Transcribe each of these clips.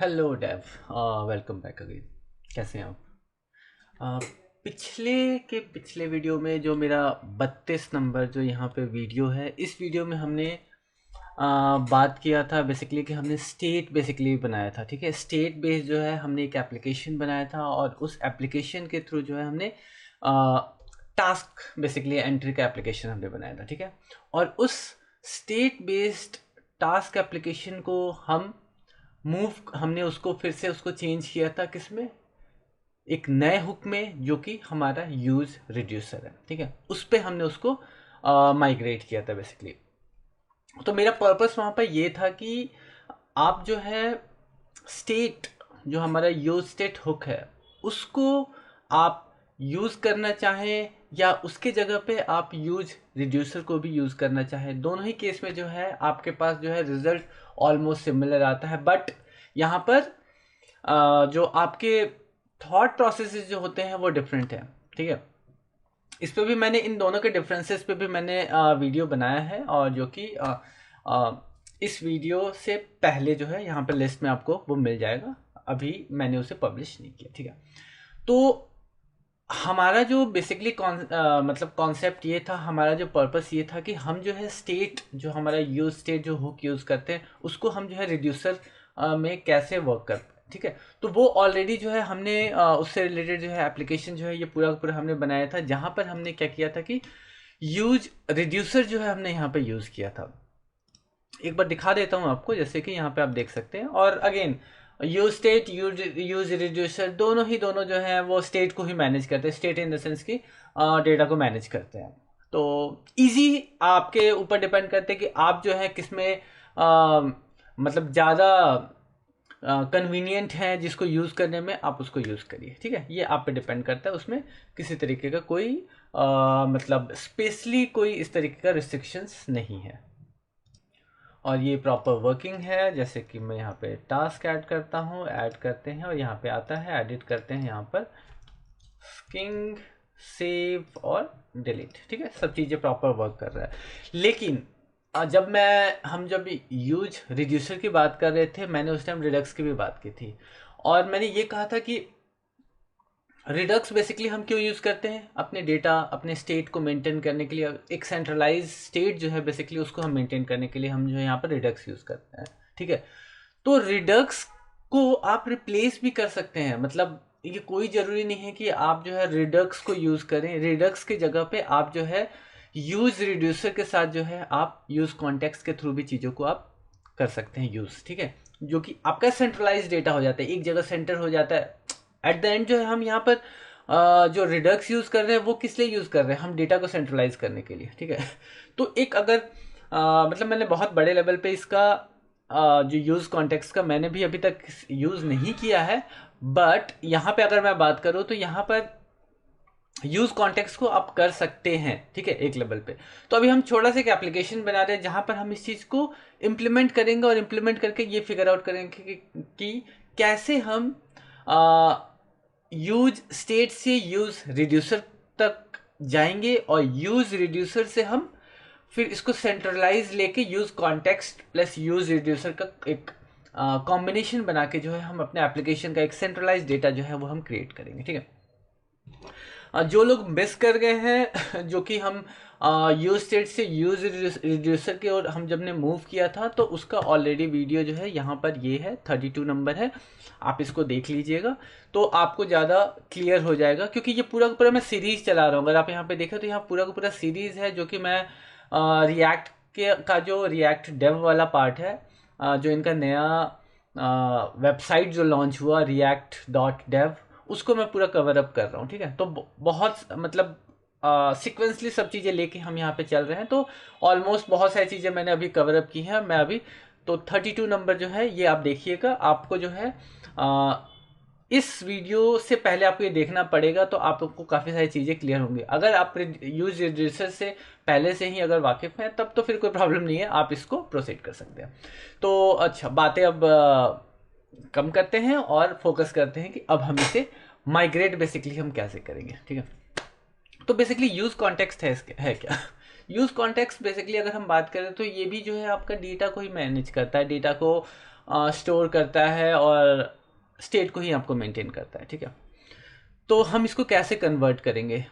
Hello Dave. Welcome back again. कैसे हैं आप? अ, पिछले वीडियो में जो मेरा 32 नंबर जो यहाँ पे वीडियो है, इस वीडियो में हमने बात किया था बेसिकली कि हमने स्टेट बेसिकली बनाया था। ठीक है, स्टेट बेस्ड जो है हमने एक एप्लीकेशन बनाया था और उस एप्लीकेशन के थ्रू जो है हमने टास्क बेसिकली एंट्री का एप्लीकेशन हमने बनाया था। ठीक है, और उस स्टेट बेस्ड टास्क एप्लीकेशन को हमने उसको फिर से उसको चेंज किया था किसमें, एक नए हुक में जो कि हमारा यूज रिड्यूसर है। ठीक है, उस पे हमने उसको माइग्रेट किया था बेसिकली। तो मेरा पर्पस वहाँ पर ये था कि आप जो है स्टेट, जो हमारा यूज स्टेट हुक है, उसको आप यूज़ करना चाहें या उसके जगह पे आप यूज रिड्यूसर को भी यूज़ करना चाहें, दोनों ही केस में जो है आपके पास जो है रिजल्ट ऑलमोस्ट सिमिलर आता है। बट यहाँ पर जो आपके थॉट प्रोसेसेस जो होते हैं वो डिफरेंट है। ठीक है, इस पे भी मैंने इन दोनों के डिफरेंसेस पे भी मैंने वीडियो बनाया है, और जो कि इस वीडियो से पहले जो है यहाँ पर लिस्ट में आपको वो मिल जाएगा। अभी मैंने उसे पब्लिश नहीं किया। ठीक है, तो हमारा जो बेसिकली मतलब कॉन्सेप्ट ये था, हमारा जो पर्पस ये था कि हम जो है स्टेट, जो हमारा यूज स्टेट जो हुक यूज़ करते हैं, उसको हम जो है रिड्यूसर में कैसे वर्क करते हैं। ठीक है, तो वो ऑलरेडी जो है हमने उससे रिलेटेड जो है एप्लीकेशन जो है ये पूरा का पूरा हमने बनाया था, जहाँ पर हमने क्या किया था कि यूज रिड्यूसर जो है हमने यहाँ पे यूज़ किया था। एक बार दिखा देता हूँ आपको, जैसे कि यहाँ पे आप देख सकते हैं। और again use state use reducer दोनों जो है वो स्टेट को ही मैनेज करते हैं, स्टेट इन द सेंस की डेटा को मैनेज करते हैं। तो इजी आपके ऊपर डिपेंड करते हैं कि आप जो है किसमें मतलब ज़्यादा कन्वीनियंट है, जिसको यूज़ करने में आप उसको यूज़ करिए। ठीक है, ये आप पे डिपेंड करता है, उसमें किसी तरीके का कोई मतलब स्पेशली कोई इस तरीके का रिस्ट्रिक्शंस नहीं है। और ये प्रॉपर वर्किंग है। जैसे कि मैं यहाँ पे टास्क ऐड करता हूँ, ऐड करते हैं और यहाँ पे आता है, एडिट करते हैं यहाँ पर स्किंग, सेव और डिलीट। ठीक है, सब चीज़ें प्रॉपर वर्क कर रहा है। लेकिन जब यूज रिड्यूसर की बात कर रहे थे, मैंने उस टाइम रिडक्स की भी बात की थी। और मैंने ये कहा था कि रिडक्स बेसिकली हम क्यों यूज़ करते हैं, अपने डेटा, अपने स्टेट को मेंटेन करने के लिए। एक सेंट्रलाइज स्टेट जो है बेसिकली उसको हम मेंटेन करने के लिए हम जो है यहाँ पर रिडक्स यूज़ करते हैं। ठीक है, तो रिडक्स को आप रिप्लेस भी कर सकते हैं। मतलब ये कोई ज़रूरी नहीं है कि आप जो है रिडक्स को यूज़ करें। रिडक्स की जगह पे आप जो है यूज़ रिड्यूसर के साथ जो है आप यूज़ कॉन्टेक्स्ट के थ्रू भी चीज़ों को आप कर सकते हैं यूज़। ठीक है, जो कि आपका सेंट्रलाइज डेटा हो जाता है, एक जगह सेंटर हो जाता है। एट द एंड जो है हम यहाँ पर जो रिडक्स यूज़ कर रहे हैं वो किस लिए यूज़ कर रहे हैं, हम डेटा को सेंट्रलाइज करने के लिए। ठीक है, तो एक अगर मतलब मैंने बहुत बड़े लेवल पे इसका जो यूज़ कॉन्टेक्स्ट का मैंने भी अभी तक यूज़ नहीं किया है। बट यहाँ पे अगर मैं बात करूँ तो यहाँ पर यूज़ कॉन्टेक्स्ट को आप कर सकते हैं। ठीक है, एक लेवल पे। तो अभी हम छोटा सा एक एप्लीकेशन बना रहे हैं जहाँ पर हम इस चीज़ को इम्प्लीमेंट करेंगे, और इम्प्लीमेंट करके ये फिगर आउट करेंगे कि कैसे हम यूज स्टेट से यूज रिड्यूसर तक जाएंगे, और यूज रिड्यूसर से हम फिर इसको सेंट्रलाइज लेके use context plus use reducer का एक कॉम्बिनेशन बना के जो है हम अपने एप्लीकेशन का एक सेंट्रलाइज डेटा जो है वो हम क्रिएट करेंगे। ठीक है, जो लोग मिस कर गए हैं जो कि हम यूज स्टेट से यूज रिड्यूसर की ओर हम जब ने मूव किया था, तो उसका ऑलरेडी वीडियो जो है यहाँ पर ये है, 32 नंबर है। आप इसको देख लीजिएगा तो आपको ज़्यादा क्लियर हो जाएगा, क्योंकि ये पूरा का पूरा मैं सीरीज चला रहा हूँ। अगर आप यहाँ पे देखें तो यहाँ पूरा का पूरा सीरीज है, जो कि मैं रिएक्ट के का जो रिएक्ट डेव वाला पार्ट है, जो इनका नया वेबसाइट जो लॉन्च हुआ react.dev, उसको मैं पूरा कवर अप कर रहा हूँ। ठीक है, तो बहुत मतलब सिक्वेंसली सब चीज़ें लेके हम यहाँ पे चल रहे हैं। तो ऑलमोस्ट बहुत सारी चीज़ें मैंने अभी कवर अप की हैं। मैं अभी तो 32 नंबर जो है ये आप देखिएगा। आपको जो है इस वीडियो से पहले आपको ये देखना पड़ेगा, तो आपको काफ़ी सारी चीज़ें क्लियर होंगी। अगर आप यूज रिड्यूसर से पहले से ही अगर वाकिफ़ हैं तब तो फिर कोई प्रॉब्लम नहीं है, आप इसको प्रोसीड कर सकते हैं। तो अच्छा, बातें अब कम करते हैं और फोकस करते हैं कि अब हम इसे माइग्रेट बेसिकली हम कैसे करेंगे। ठीक है, तो बेसिकली यूज कॉन्टेक्स्ट है क्या यूज कॉन्टेक्स्ट बेसिकली अगर हम बात करें तो ये भी जो है आपका डेटा को ही मैनेज करता है, डेटा को स्टोर करता है और स्टेट को ही आपको मेंटेन करता है, ठीक है। तो हम इसको कैसे कन्वर्ट करेंगे,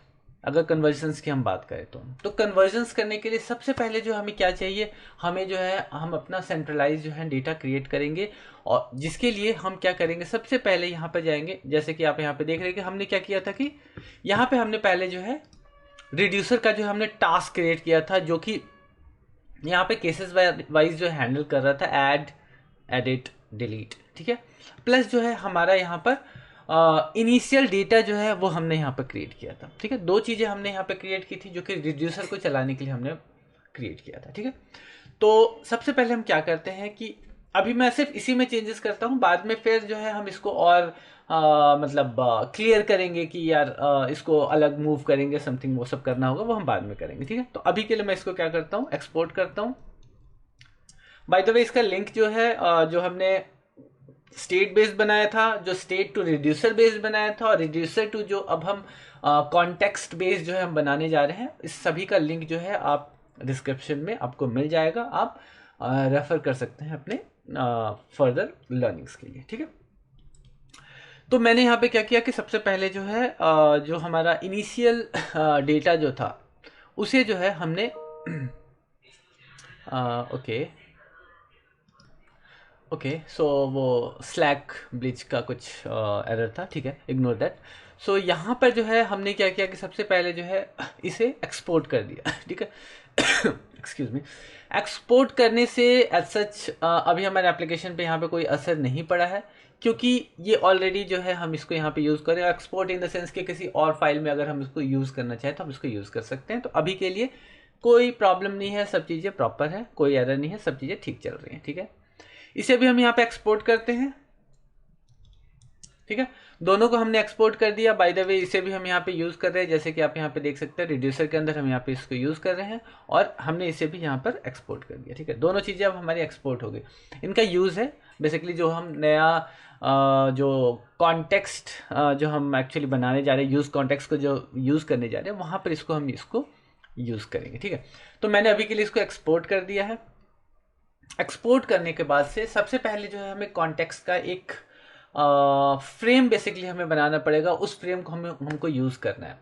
अगर कन्वर्जन्स की हम बात करें तो कन्वर्जन्स करने के लिए सबसे पहले जो हमें क्या चाहिए, हमें जो है हम अपना सेंट्रलाइज जो है डेटा क्रिएट करेंगे। और जिसके लिए हम क्या करेंगे, सबसे पहले यहाँ पे जाएंगे, जैसे कि आप यहाँ पे देख रहे हैं कि हमने क्या किया था कि यहाँ पे हमने पहले जो है रिड्यूसर का जो हमने टास्क क्रिएट किया था, जो कि यहाँ पे केसेस वाइज जो हैंडल कर रहा था, ऐड, एडिट, डिलीट, ठीक है। प्लस जो है हमारा यहाँ पर इनिशियल डेटा जो है वो हमने यहाँ पर क्रिएट किया था, ठीक है। दो चीज़ें हमने यहाँ पे क्रिएट की थी जो कि रिड्यूसर को चलाने के लिए हमने क्रिएट किया था, ठीक है। तो सबसे पहले हम क्या करते हैं कि अभी मैं सिर्फ इसी में चेंजेस करता हूँ, बाद में फिर जो है हम इसको और मतलब क्लियर करेंगे कि यार इसको अलग मूव करेंगे, समथिंग वो सब करना होगा, वो हम बाद में करेंगे, ठीक है। तो अभी के लिए मैं इसको क्या करता हूँ, एक्सपोर्ट करता हूँ। बाय द वे इसका लिंक जो है जो हमने स्टेट बेस्ड बनाया था, जो स्टेट टू रिड्यूसर बेस्ड बनाया था, और रिड्यूसर टू जो अब हम कॉन्टेक्स्ट बेस्ड जो है हम बनाने जा रहे हैं, इस सभी का लिंक जो है आप डिस्क्रिप्शन में आपको मिल जाएगा, आप रेफर कर सकते हैं अपने फर्दर लर्निंग्स के लिए, ठीक है। तो मैंने यहाँ पे क्या किया कि सबसे पहले जो है जो हमारा इनिशियल डेटा जो था उसे जो है हमने ओके सो वो स्लैक ब्लिच का कुछ एरर था, ठीक है, इग्नोर दैट। सो यहाँ पर जो है हमने क्या किया कि सबसे पहले जो है इसे एक्सपोर्ट कर दिया, ठीक है। Excuse me. एक्सपोर्ट करने से एज सच अभी हमारे एप्लीकेशन पे यहाँ पे कोई असर नहीं पड़ा है, क्योंकि ये ऑलरेडी जो है हम इसको यहाँ पे यूज़ करें। एक्सपोर्ट इन द सेंस कि किसी और फाइल में अगर हम इसको यूज़ करना चाहें तो हम इसको यूज़ कर सकते हैं। तो अभी के लिए कोई प्रॉब्लम नहीं है, सब चीज़ें प्रॉपर है, कोई एरर नहीं है, सब चीज़ें ठीक चल रही हैं, ठीक है। इसे भी हम यहाँ पे एक्सपोर्ट करते हैं, ठीक है। दोनों को हमने एक्सपोर्ट कर दिया। बाय द वे इसे भी हम यहाँ पे यूज़ कर रहे हैं, जैसे कि आप यहाँ पे देख सकते हैं रिड्यूसर के अंदर हम यहाँ पे इसको यूज़ कर रहे हैं, और हमने इसे भी यहाँ पर एक्सपोर्ट कर दिया, ठीक है। दोनों चीज़ें अब हमारी एक्सपोर्ट हो गई। इनका यूज़ है बेसिकली जो हम नया जो कॉन्टेक्स्ट जो हम एक्चुअली बनाने जा रहे हैं, यूज़ कॉन्टेक्स्ट को जो यूज़ करने जा रहे हैं, वहाँ पर इसको हम इसको यूज़ करेंगे, ठीक है। तो मैंने अभी के लिए इसको एक्सपोर्ट कर दिया है। एक्सपोर्ट करने के बाद से सबसे पहले जो है हमें कॉन्टेक्स्ट का एक फ्रेम बेसिकली हमें बनाना पड़ेगा, उस फ्रेम को हमको यूज़ करना है।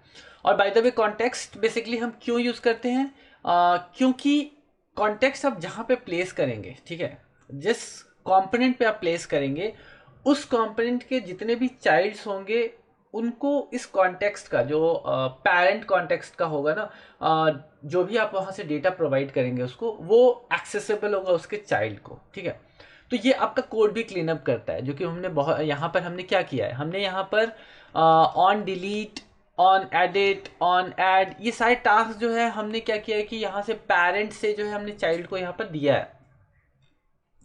और bye the way context basically हम क्यों यूज़ करते हैं, क्योंकि कॉन्टेक्स्ट आप जहाँ पे प्लेस करेंगे, ठीक है, जिस कंपोनेंट पे आप प्लेस करेंगे, उस कंपोनेंट के जितने भी चाइल्ड्स होंगे उनको इस कॉन्टेक्स्ट का जो पेरेंट कॉन्टेक्स्ट का होगा ना, जो भी आप वहाँ से डेटा प्रोवाइड करेंगे उसको, वो एक्सेसिबल होगा उसके चाइल्ड को, ठीक है। तो ये आपका कोड भी क्लीन अप करता है, जो कि हमने बहुत यहाँ पर हमने क्या किया है, हमने यहाँ पर on delete, on edit, on add, ये सारे टास्क जो है हमने क्या किया है कि यहाँ से पेरेंट से जो है हमने चाइल्ड को यहाँ पर दिया है,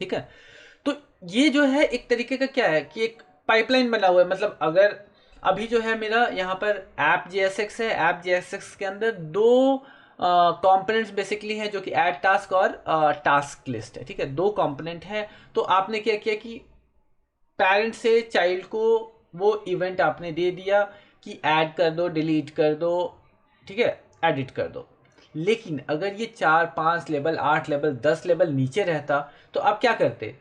ठीक है। तो ये जो है एक तरीके का क्या है कि एक पाइपलाइन बना हुआ है। मतलब अगर अभी जो है मेरा यहाँ पर ऐप JSX है, ऐप JSX के अंदर दो कंपोनेंट्स बेसिकली हैं, जो कि ऐड टास्क और टास्क लिस्ट है, ठीक है, दो कंपोनेंट है। तो आपने क्या किया कि पेरेंट से चाइल्ड को वो इवेंट आपने दे दिया कि ऐड कर दो, डिलीट कर दो, ठीक है, एडिट कर दो। लेकिन अगर ये 4, 5 लेवल, 8 लेवल, 10 लेवल नीचे रहता तो आप क्या करते,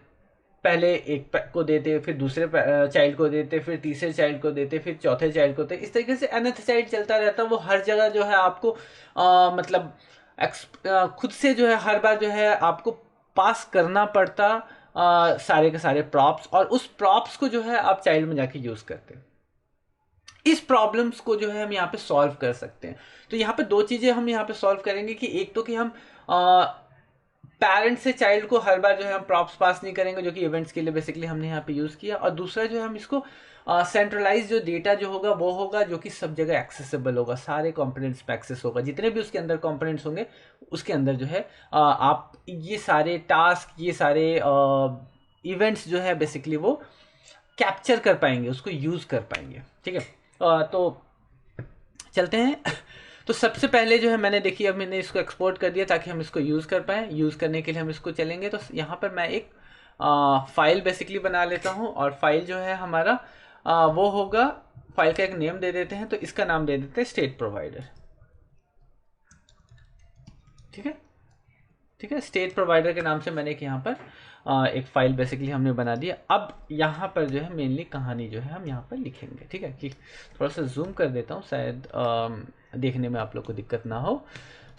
पहले एक को देते, फिर दूसरे चाइल्ड को देते, फिर तीसरे चाइल्ड को देते, फिर चौथे चाइल्ड को देते, इस तरीके से nth चाइल्ड चलता रहता। वो हर जगह जो है आपको मतलब खुद से जो है हर बार जो है आपको पास करना पड़ता सारे के सारे प्रॉप्स, और उस प्रॉप्स को जो है आप चाइल्ड में जाके यूज करते हैं। इस प्रॉब्लम्स को जो है हम यहाँ पे सॉल्व कर सकते हैं। तो यहाँ पे दो चीजें हम यहाँ पे सॉल्व करेंगे कि एक तो कि हम पेरेंट से चाइल्ड को हर बार जो है हम प्रॉप्स पास नहीं करेंगे, जो कि इवेंट्स के लिए बेसिकली हमने यहाँ पे यूज किया, और दूसरा जो है हम इसको सेंट्रलाइज जो डेटा जो होगा वो होगा जो कि सब जगह एक्सेसिबल होगा, सारे कंपोनेंट्स पे एक्सेस होगा, जितने भी उसके अंदर कंपोनेंट्स होंगे उसके अंदर जो है आप ये सारे टास्क, ये सारे इवेंट्स जो है बेसिकली वो कैप्चर कर पाएंगे, उसको यूज कर पाएंगे, ठीक है। तो चलते हैं। तो सबसे पहले जो है मैंने देखिए, अब मैंने इसको एक्सपोर्ट कर दिया ताकि हम इसको यूज़ कर पाएँ। यूज़ करने के लिए हम इसको चलेंगे, तो यहाँ पर मैं एक फाइल बेसिकली बना लेता हूँ, और फाइल जो है हमारा वो होगा, फाइल का एक नेम दे देते हैं, तो इसका नाम दे देते हैं स्टेट प्रोवाइडर, ठीक है, ठीक है। स्टेट प्रोवाइडर के नाम से मैंने एक यहाँ पर एक फाइल बेसिकली हमने बना दिया। अब यहाँ पर जो है मेनली कहानी जो है हम यहाँ पर लिखेंगे, ठीक है। कि थोड़ा सा जूम कर देता हूँ, शायद देखने में आप लोग को दिक्कत ना हो।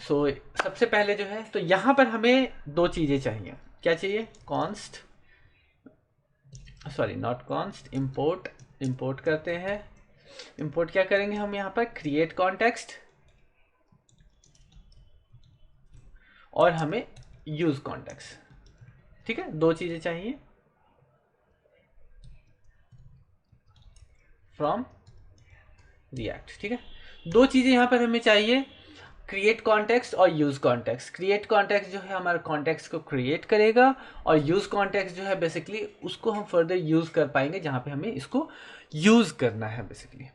सो सबसे पहले जो है तो यहाँ पर हमें दो चीज़ें चाहिए। क्या चाहिए? Const, sorry not const, import. Import करते हैं। इम्पोर्ट क्या करेंगे हम यहाँ पर? क्रिएट कॉन्टेक्स्ट, और हमें यूज कॉन्टेक्स्ट, ठीक है। दो चीजें चाहिए फ्रॉम रिएक्ट, ठीक है। दो चीजें यहां पर हमें चाहिए, क्रिएट कॉन्टेक्स्ट और यूज कॉन्टेक्स्ट। क्रिएट कॉन्टेक्स्ट जो है हमारे कॉन्टेक्स्ट को क्रिएट करेगा, और यूज कॉन्टेक्स्ट जो है बेसिकली उसको हम फर्दर यूज कर पाएंगे जहां पे हमें इसको यूज करना है बेसिकली।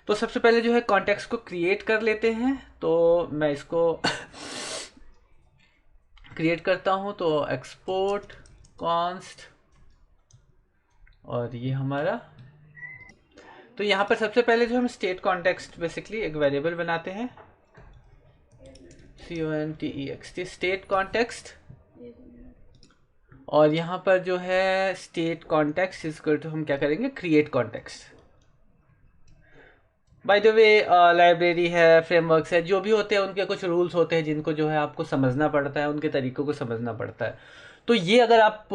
तो सबसे पहले जो है कॉन्टेक्स्ट को क्रिएट कर लेते हैं। तो मैं इसको क्रिएट करता हूं, तो एक्सपोर्ट कॉन्स्ट, और ये हमारा। तो यहाँ पर सबसे पहले जो हम स्टेट कॉन्टेक्स्ट बेसिकली एक वेरिएबल बनाते हैं, CONTEXT, स्टेट कॉन्टेक्स्ट। और यहाँ पर जो है स्टेट कॉन्टेक्स्ट इसको तो हम क्या करेंगे? Create context. Bye the way library है, फ्रेमवर्क्स है, जो भी होते हैं उनके कुछ रूल्स होते हैं जिनको जो है आपको समझना पड़ता है, उनके तरीकों को समझना पड़ता है। तो ये अगर आप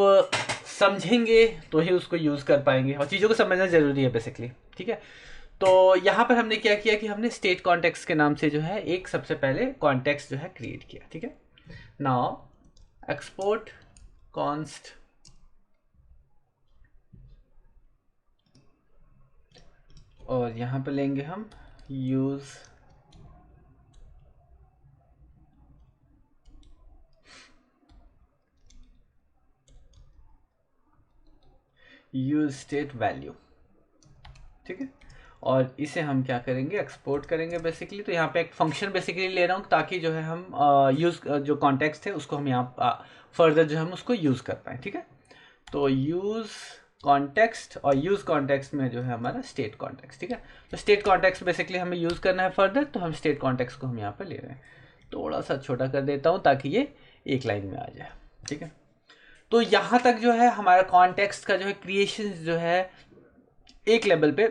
समझेंगे तो ही उसको यूज़ कर पाएंगे, और चीज़ों को समझना ज़रूरी है बेसिकली, ठीक है। तो यहाँ पर हमने क्या किया कि हमने स्टेट कॉन्टेक्स्ट के नाम से जो है एक सबसे पहले कॉन्टेक्स्ट जो है क्रिएट किया, ठीक है। नाउ एक्सपोर्ट कॉन्स्ट, और यहाँ पर लेंगे हम यूज़ स्टेट वैल्यू, ठीक है। और इसे हम क्या करेंगे? एक्सपोर्ट करेंगे बेसिकली। तो यहाँ पे एक फंक्शन बेसिकली ले रहा हूँ ताकि जो है हम यूज़ जो कॉन्टेक्स्ट है उसको हम यहाँ फर्दर जो हम उसको यूज़ कर पाएँ, ठीक है। तो यूज़ कॉन्टेक्स्ट, और यूज़ कॉन्टेक्स्ट में जो है हमारा स्टेट कॉन्टेक्स्ट, ठीक है। तो स्टेट कॉन्टेक्स्ट बेसिकली हमें यूज़ करना है फर्दर, तो हम स्टेट कॉन्टेक्स्ट को हम यहाँ पर ले रहे हैं। थोड़ा सा छोटा कर देता हूँ ताकि ये एक लाइन में आ जाए, ठीक है। तो यहाँ तक जो है हमारा कॉन्टेक्स्ट का जो है क्रिएशन जो है एक लेवल पे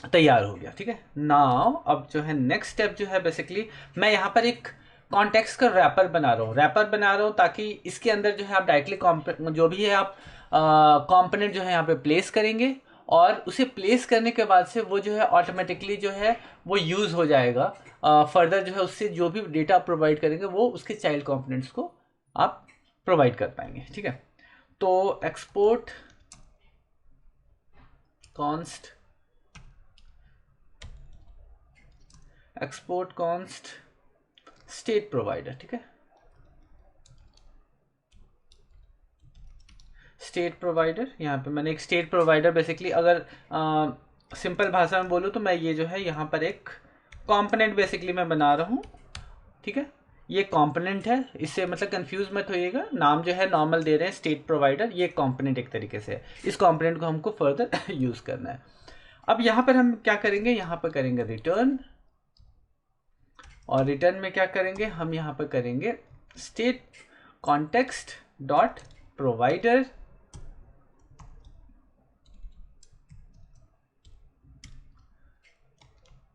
तैयार हो गया, ठीक है। नाउ अब जो है नेक्स्ट स्टेप जो है बेसिकली मैं यहाँ पर एक कॉन्टेक्स्ट का रैपर बना रहा हूँ ताकि इसके अंदर जो है आप डायरेक्टली जो भी है आप कंपोनेंट जो है यहाँ पे प्लेस करेंगे, और उसे प्लेस करने के बाद से वो जो है ऑटोमेटिकली जो है वो यूज़ हो जाएगा। फर्दर जो है उससे जो भी डेटा आप प्रोवाइड करेंगे वो उसके चाइल्ड कंपोनेंट्स को आप प्रोवाइड कर पाएंगे, ठीक है। तो export const, export const state provider, ठीक है। स्टेट प्रोवाइडर, यहाँ पे मैंने एक स्टेट प्रोवाइडर बेसिकली अगर सिंपल भाषा में बोलूँ तो मैं ये जो है यहाँ पर एक कंपोनेंट बेसिकली मैं बना रहा हूँ, ठीक है। ये कंपोनेंट है, इससे मतलब कंफ्यूज मत होइएगा, नाम जो है नॉर्मल दे रहे हैं स्टेट प्रोवाइडर, ये कंपोनेंट एक तरीके से है। इस कंपोनेंट को हमको फर्दर यूज़ करना है। अब यहाँ पर हम क्या करेंगे? यहाँ पर करेंगे रिटर्न, और रिटर्न में क्या करेंगे? हम यहाँ पर करेंगे state context dot provider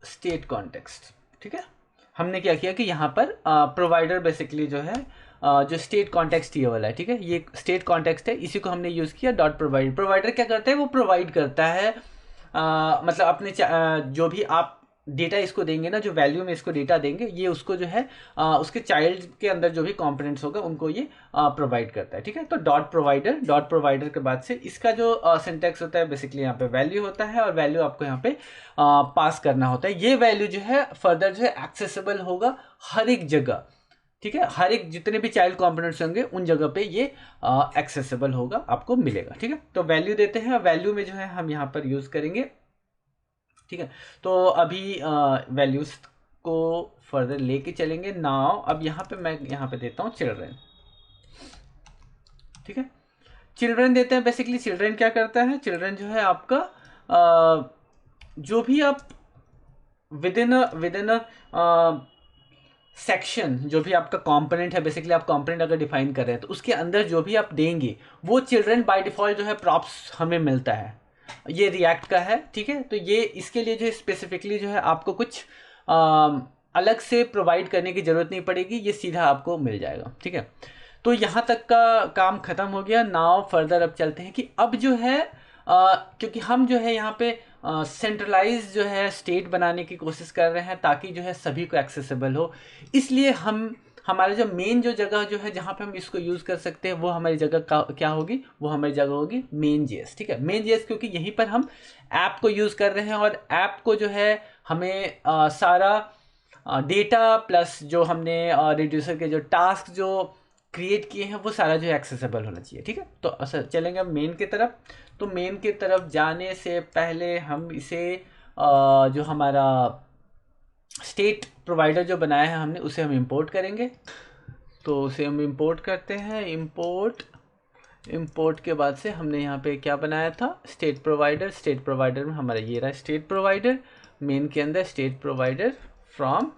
state context, ठीक है। हमने क्या किया कि यहाँ पर प्रोवाइडर बेसिकली जो है जो स्टेट कॉन्टेक्स्ट ये वाला है, ठीक है। ये स्टेट कॉन्टेक्स्ट है, इसी को हमने यूज़ किया डॉट प्रोवाइड। प्रोवाइडर क्या करता है? वो प्रोवाइड करता है मतलब अपने जो भी आप डेटा इसको देंगे ना, जो वैल्यू में इसको डेटा देंगे, ये उसको जो है उसके चाइल्ड के अंदर जो भी कंपोनेंट्स होगा उनको ये प्रोवाइड करता है, ठीक है। तो डॉट प्रोवाइडर के बाद से इसका जो सिंटैक्स होता है बेसिकली यहाँ पे वैल्यू होता है, और वैल्यू आपको यहाँ पे पास करना होता है। ये वैल्यू जो है फर्दर जो है एक्सेसिबल होगा हर एक जगह, ठीक है। हर एक जितने भी चाइल्ड कंपोनेंट्स होंगे उन जगह पे ये एक्सेसिबल होगा, आपको मिलेगा, ठीक है। तो वैल्यू देते हैं, वैल्यू में जो है हम यहाँ पर यूज़ करेंगे, ठीक है। तो अभी वैल्यूज को फर्दर लेके चलेंगे। नाउ अब यहाँ पे मैं यहाँ पे देता हूँ चिल्ड्रन, ठीक है। चिल्ड्रन देते हैं, बेसिकली चिल्ड्रन क्या करता है? चिल्ड्रन जो है आपका जो भी आप विद इन सेक्शन जो भी आपका कंपोनेंट है, बेसिकली आप कंपोनेंट अगर डिफाइन कर रहे हैं तो उसके अंदर जो भी आप देंगे वो चिल्ड्रन बाय डिफॉल्ट जो है प्रॉप्स हमें मिलता है। ये रिएक्ट का है, ठीक है। तो ये इसके लिए जो है स्पेसिफिकली जो है आपको कुछ अलग से प्रोवाइड करने की ज़रूरत नहीं पड़ेगी, ये सीधा आपको मिल जाएगा, ठीक है। तो यहाँ तक का काम ख़त्म हो गया। नाउ फर्दर अब चलते हैं कि अब जो है क्योंकि हम जो है यहाँ पे सेंट्रलाइज जो है स्टेट बनाने की कोशिश कर रहे हैं ताकि जो है सभी को एक्सेसिबल हो, इसलिए हम हमारे जो मेन जो जगह जो है जहाँ पे हम इसको यूज़ कर सकते हैं वो हमारी जगह क्या होगी, वो हमारी जगह होगी मेन जेएस, ठीक है। मेन जेएस क्योंकि यहीं पर हम ऐप को यूज़ कर रहे हैं और ऐप को जो है हमें सारा डेटा प्लस जो हमने रिड्यूसर के जो टास्क जो क्रिएट किए हैं वो सारा जो है एक्सेसिबल होना चाहिए, ठीक है। तो अच्छा चलेंगे अब मेन की तरफ। तो मेन की तरफ जाने से पहले हम इसे जो हमारा स्टेट प्रोवाइडर जो बनाया है हमने उसे हम इंपोर्ट करेंगे। तो उसे हम इंपोर्ट करते हैं। इंपोर्ट के बाद से हमने यहाँ पे क्या बनाया था, स्टेट प्रोवाइडर। स्टेट प्रोवाइडर में हमारा ये रहा स्टेट प्रोवाइडर। मेन के अंदर state provider from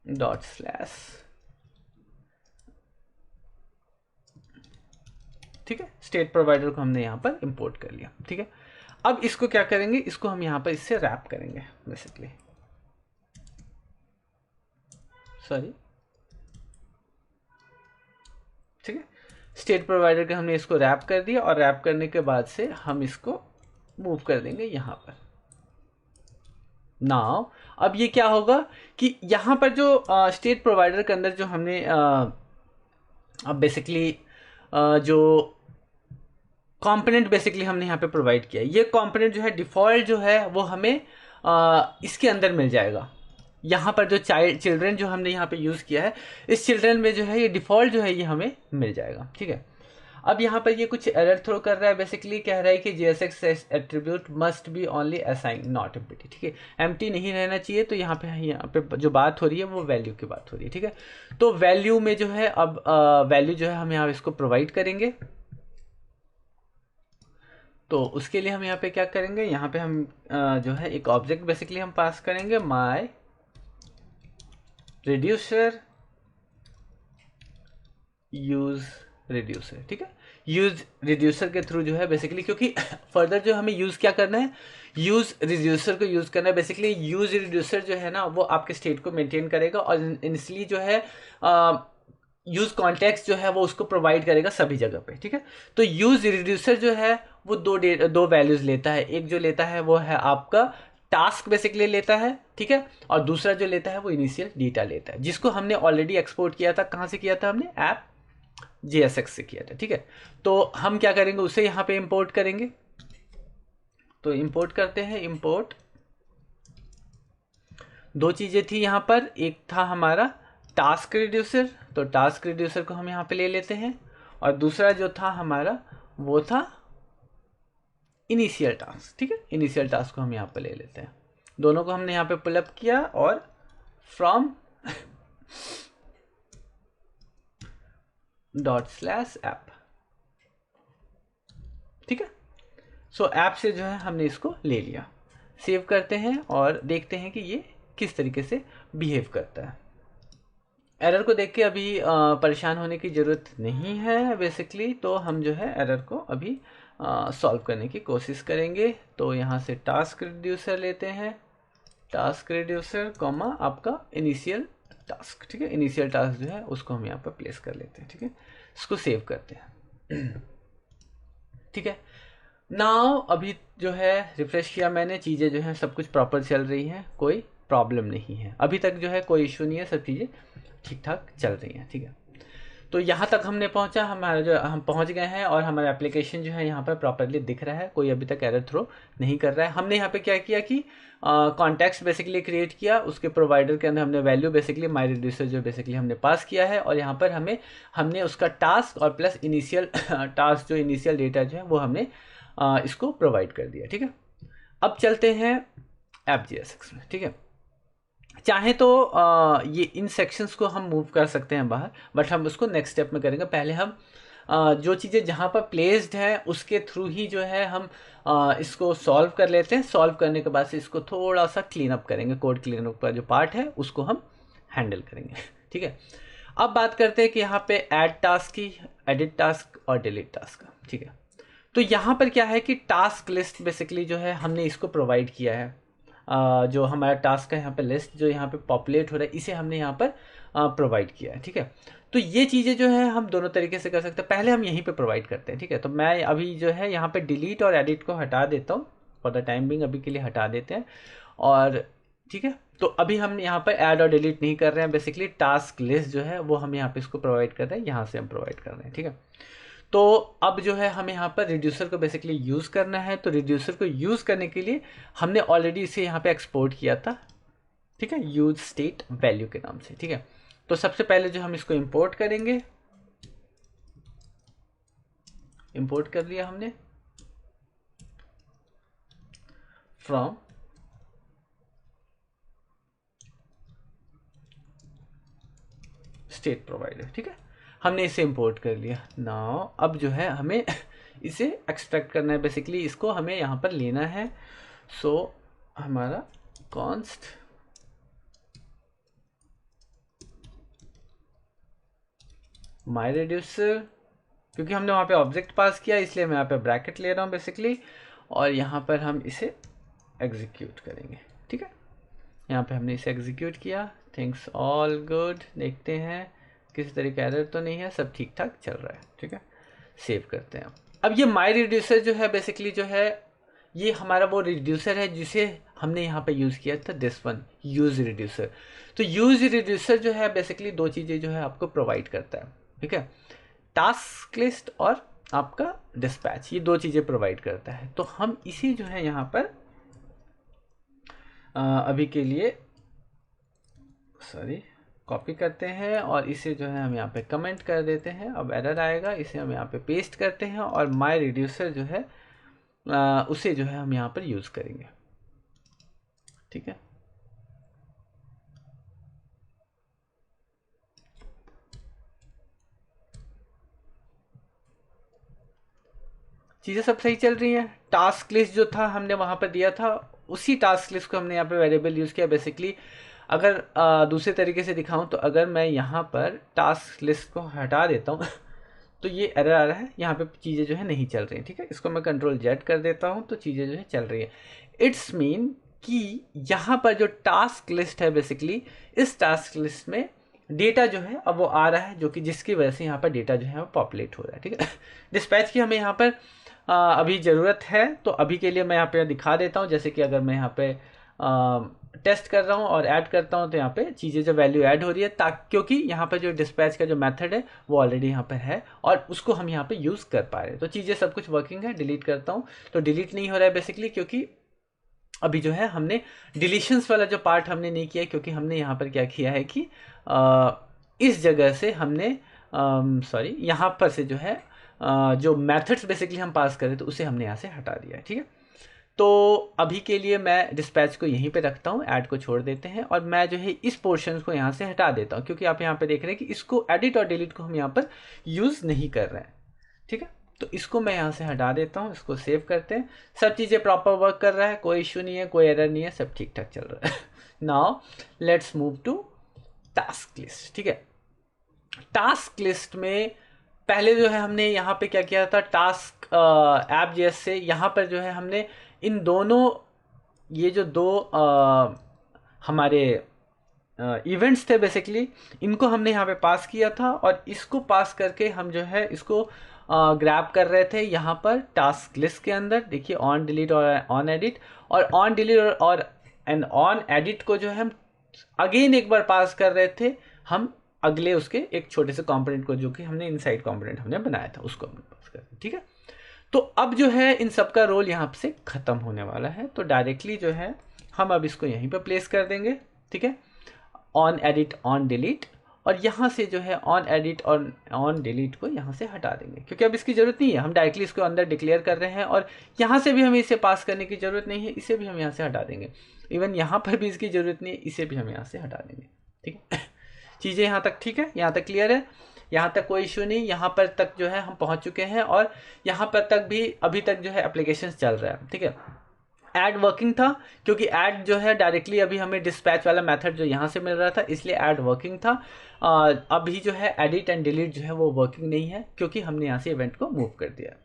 dot slash, ठीक है। स्टेट प्रोवाइडर को हमने यहाँ पर इंपोर्ट कर लिया, ठीक है। अब इसको क्या करेंगे, इसको हम यहाँ पर इससे रैप करेंगे बेसिकली, सॉरी, ठीक है। स्टेट प्रोवाइडर के हमने इसको रैप कर दिया और रैप करने के बाद से हम इसको मूव कर देंगे यहाँ पर। नाउ अब ये क्या होगा कि यहाँ पर जो स्टेट प्रोवाइडर के अंदर जो हमने अब बेसिकली जो कंपोनेंट बेसिकली हमने यहाँ पे प्रोवाइड किया, ये कंपोनेंट जो है डिफ़ॉल्ट जो है वो हमें इसके अंदर मिल जाएगा। यहाँ पर जो चिल्ड्रन जो हमने यहाँ पे यूज़ किया है, इस चिल्ड्रन में जो है ये डिफ़ॉल्ट जो है ये हमें मिल जाएगा, ठीक है। अब यहाँ पर ये कुछ एरर थ्रो कर रहा है, बेसिकली कह रहा है कि JSX attribute must be only assign not empty, ठीक है। एम्प्टी नहीं रहना चाहिए। तो यहाँ पे जो बात हो रही है वो वैल्यू की बात हो रही है, ठीक है। तो वैल्यू में जो है अब वैल्यू जो है हम यहाँ इसको प्रोवाइड करेंगे। तो उसके लिए हम यहाँ पे क्या करेंगे, यहाँ पे हम जो है एक ऑब्जेक्ट बेसिकली हम पास करेंगे माय रिड्यूसर यूज रिड्यूसर, ठीक है। यूज रिड्यूसर के थ्रू जो है बेसिकली, क्योंकि फर्दर जो हमें यूज क्या करना है, यूज रिड्यूसर को यूज करना है। बेसिकली यूज रिड्यूसर जो है ना वो आपके स्टेट को मेंटेन करेगा और इसलिए जो है यूज कॉन्टेक्स्ट जो है वो उसको प्रोवाइड करेगा सभी जगह पे, ठीक है। तो यूज रिड्यूसर जो है वो दो वैल्यूज लेता है। एक जो लेता है वो है आपका टास्क बेसिकली लेता है, ठीक है। और दूसरा जो लेता है वो इनिशियल डेटा लेता है, जिसको हमने ऑलरेडी एक्सपोर्ट किया था। कहाँ से किया था हमने, ऐप JSX से किया था, ठीक है। तो हम क्या करेंगे, उसे यहाँ पे इंपोर्ट करेंगे। तो इंपोर्ट करते हैं। इंपोर्ट दो चीज़ें थी यहाँ पर, एक था हमारा टास्क रिड्यूसर, तो टास्क रिड्यूसर को हम यहाँ पे ले लेते हैं। और दूसरा जो था हमारा वो था इनिशियल टास्क, ठीक है। इनिशियल टास्क को हम यहाँ पे ले लेते हैं। दोनों को हमने यहाँ पे पुल अप किया और फ्रॉम डॉट स्लैश ऐप, ठीक है। सो ऐप से जो है हमने इसको ले लिया। सेव करते हैं और देखते हैं कि ये किस तरीके से बिहेव करता है। एरर को देख के अभी परेशान होने की ज़रूरत नहीं है बेसिकली। तो हम जो है एरर को अभी सॉल्व करने की कोशिश करेंगे। तो यहाँ से टास्क रिड्यूसर लेते हैं, टास्क रिड्यूसर कॉमा आपका इनिशियल टास्क, ठीक है। इनिशियल टास्क जो है उसको हम यहाँ पर प्लेस कर लेते हैं, ठीक है। इसको सेव करते हैं, ठीक है। नाउ अभी जो है रिफ्रेश किया मैंने, चीज़ें जो है सब कुछ प्रॉपर चल रही हैं, कोई प्रॉब्लम नहीं है अभी तक, जो है कोई इशू नहीं है, सब चीज़ें ठीक ठाक चल रही हैं, ठीक है। तो यहाँ तक हमने पहुँचा, हमारा जो हम पहुँच गए हैं और हमारा एप्लीकेशन जो है यहाँ पर प्रॉपरली दिख रहा है, कोई अभी तक एरर थ्रो नहीं कर रहा है। हमने यहाँ पे क्या किया कि कॉन्टेक्स्ट बेसिकली क्रिएट किया, उसके प्रोवाइडर के अंदर हमने वैल्यू बेसिकली माई रिड्यूसर जो बेसिकली हमने पास किया है और यहाँ पर हमने उसका टास्क और प्लस इनिशियल टास्क जो इनिशियल डेटा जो है वो हमने इसको प्रोवाइड कर दिया, ठीक है। अब चलते हैं ऐप JSX में, ठीक है। चाहे तो ये इन सेक्शंस को हम मूव कर सकते हैं बाहर, बट हम उसको नेक्स्ट स्टेप में करेंगे। पहले हम जो चीज़ें जहाँ पर प्लेस्ड हैं उसके थ्रू ही जो है हम इसको सॉल्व कर लेते हैं। सॉल्व करने के बाद से इसको थोड़ा सा क्लीन अप करेंगे, कोड क्लीन अप का जो पार्ट है उसको हम हैंडल करेंगे। ठीक है, अब बात करते हैं कि यहाँ पे ऐड टास्क की, एडिट टास्क और डिलीट टास्क का। ठीक है, तो यहाँ पर क्या है कि टास्क लिस्ट बेसिकली जो है हमने इसको प्रोवाइड किया है। जो हमारा टास्क का यहाँ पे लिस्ट जो यहाँ पे पॉपुलेट हो रहा है इसे हमने यहाँ पर प्रोवाइड किया है। ठीक है, तो ये चीज़ें जो है हम दोनों तरीके से कर सकते हैं। पहले हम यहीं पे प्रोवाइड करते हैं। ठीक है, तो मैं अभी जो है यहाँ पे डिलीट और एडिट को हटा देता हूँ, फॉर द टाइम बिंग अभी के लिए हटा देते हैं। और ठीक है, तो अभी हम यहाँ पर ऐड और डिलीट नहीं कर रहे हैं, बेसिकली टास्क लिस्ट जो है वो हम यहाँ पे इसको प्रोवाइड कर रहे हैं, यहाँ से हम प्रोवाइड कर रहे हैं। ठीक है, तो अब जो है हमें यहाँ पर रिड्यूसर को बेसिकली यूज़ करना है। तो रिड्यूसर को यूज़ करने के लिए हमने ऑलरेडी इसे यहाँ पे एक्सपोर्ट किया था। ठीक है, यूज स्टेट वैल्यू के नाम से। ठीक है, तो सबसे पहले जो हम इसको इंपोर्ट करेंगे, इंपोर्ट कर लिया हमने फ्रॉम स्टेट प्रोवाइडर। ठीक है, हमने इसे इंपोर्ट कर लिया। नाउ अब जो है हमें इसे एक्सट्रैक्ट करना है, बेसिकली इसको हमें यहाँ पर लेना है। सो हमारा कॉन्स्ट माई रिड्यूसर, क्योंकि हमने वहाँ पे ऑब्जेक्ट पास किया इसलिए मैं यहाँ पे ब्रैकेट ले रहा हूँ बेसिकली, और यहाँ पर हम इसे एग्जीक्यूट करेंगे। ठीक है, यहाँ पे हमने इसे एग्जीक्यूट किया। थिंग्स ऑल गुड, देखते हैं किसी तरह का एरर तो नहीं है, सब ठीक ठाक चल रहा है। ठीक है, सेव करते हैं। अब ये माई रिड्यूसर जो है बेसिकली जो है ये हमारा वो रिड्यूसर है जिसे हमने यहाँ पे यूज़ किया था, दिस वन यूज रिड्यूसर। तो यूज रिड्यूसर जो है बेसिकली दो चीज़ें जो है आपको प्रोवाइड करता है। ठीक है, टास्क लिस्ट और आपका डिस्पैच, ये दो चीज़ें प्रोवाइड करता है। तो हम इसे जो है यहाँ पर अभी के लिए कॉपी करते हैं और इसे जो है हम यहाँ पे कमेंट कर देते हैं। अब एरर आएगा, इसे हम यहाँ पे पेस्ट करते हैं और माई रिड्यूसर जो है उसे जो है हम यहाँ पर यूज़ करेंगे। ठीक है, चीज़ें सब सही चल रही हैं। टास्क लिस्ट जो था हमने वहाँ पर दिया था, उसी टास्क लिस्ट को हमने यहाँ पे वेरिएबल यूज़ किया। बेसिकली अगर दूसरे तरीके से दिखाऊं तो अगर मैं यहाँ पर टास्क लिस्ट को हटा देता हूँ तो ये एरर आ रहा है, यहाँ पे चीज़ें जो है नहीं चल रही हैं। ठीक है, इसको मैं कंट्रोल जेड कर देता हूँ तो चीज़ें जो है चल रही है। इट्स मीन कि यहाँ पर जो टास्क लिस्ट है बेसिकली इस टास्क लिस्ट में डेटा जो है अब वो आ रहा है, जो कि जिसकी वजह से यहाँ पर डेटा जो है वो पॉपुलेट हो रहा है। ठीक है, डिस्पैच की हमें यहाँ पर अभी ज़रूरत है, तो अभी के लिए मैं यहाँ पे दिखा देता हूँ। जैसे कि अगर मैं यहाँ पे टेस्ट कर रहा हूँ और ऐड करता हूँ तो यहाँ पे चीज़ें जो वैल्यू ऐड हो रही है, ताकि क्योंकि यहाँ पर जो डिस्पैच का जो मेथड है वो ऑलरेडी यहाँ पर है और उसको हम यहाँ पे यूज़ कर पा रहे हैं। तो चीज़ें सब कुछ वर्किंग है। डिलीट करता हूँ तो डिलीट नहीं हो रहा है बेसिकली, क्योंकि अभी जो है हमने डिलीशंस वाला जो पार्ट हमने नहीं किया, क्योंकि हमने यहाँ पर क्या किया है कि इस जगह से हमने यहाँ पर से जो है जो मेथड्स बेसिकली हम पास करें तो उसे हमने यहाँ से हटा दिया है। ठीक है, तो अभी के लिए मैं डिस्पैच को यहीं पे रखता हूँ, ऐड को छोड़ देते हैं और मैं जो है इस पोर्शन को यहाँ से हटा देता हूँ, क्योंकि आप यहाँ पे देख रहे हैं कि इसको एडिट और डिलीट को हम यहाँ पर यूज़ नहीं कर रहे हैं। ठीक है, तो इसको मैं यहाँ से हटा देता हूँ, इसको सेव करते हैं। सब चीज़ें प्रॉपर वर्क कर रहा है, कोई इशू नहीं है, कोई एरर नहीं है, सब ठीक ठाक चल रहा है। Now let's move to task list. ठीक है, टास्क लिस्ट में पहले जो है हमने यहाँ पे क्या किया था, टास्क ऐप जैसे यहाँ पर जो है हमने इन दोनों ये जो दो हमारे इवेंट्स थे बेसिकली, इनको हमने यहाँ पे पास किया था और इसको पास करके हम जो है इसको ग्रैब कर रहे थे यहाँ पर टास्क लिस्ट के अंदर। देखिए ऑन डिलीट और ऑन एडिट, और ऑन डिलीट और एंड ऑन एडिट को जो है हम अगेन एक बार पास कर रहे थे हम अगले उसके एक छोटे से कंपोनेंट को, जो कि हमने इनसाइड कंपोनेंट हमने बनाया था, उसको हमने पास कर दिया। ठीक है, तो अब जो है इन सब का रोल यहाँ से ख़त्म होने वाला है, तो डायरेक्टली जो है हम अब इसको यहीं पे प्लेस कर देंगे। ठीक है, ऑन एडिट ऑन डिलीट, और यहाँ से जो है ऑन एडिट और ऑन डिलीट को यहाँ से हटा देंगे, क्योंकि अब इसकी ज़रूरत नहीं है। हम डायरेक्टली इसको अंदर डिक्लेयर कर रहे हैं और यहाँ से भी हमें इसे पास करने की ज़रूरत नहीं है, इसे भी हम यहाँ से हटा देंगे। इवन यहाँ पर भी इसकी ज़रूरत नहीं है, इसे भी हम यहाँ से हटा देंगे। ठीक है, चीज़ें यहाँ तक ठीक है, यहाँ तक क्लियर है। यहाँ तक कोई इशू नहीं, यहाँ पर तक जो है हम पहुँच चुके हैं और यहाँ पर तक भी अभी तक जो है एप्लीकेशन चल रहा है, ठीक है। ऐड वर्किंग था क्योंकि ऐड जो है डायरेक्टली अभी हमें डिस्पैच वाला मेथड जो यहाँ से मिल रहा था, इसलिए ऐड वर्किंग था। अभी जो है एडिट एंड डिलीट जो है वो वर्किंग नहीं है क्योंकि हमने यहाँ से इवेंट को मूव कर दिया।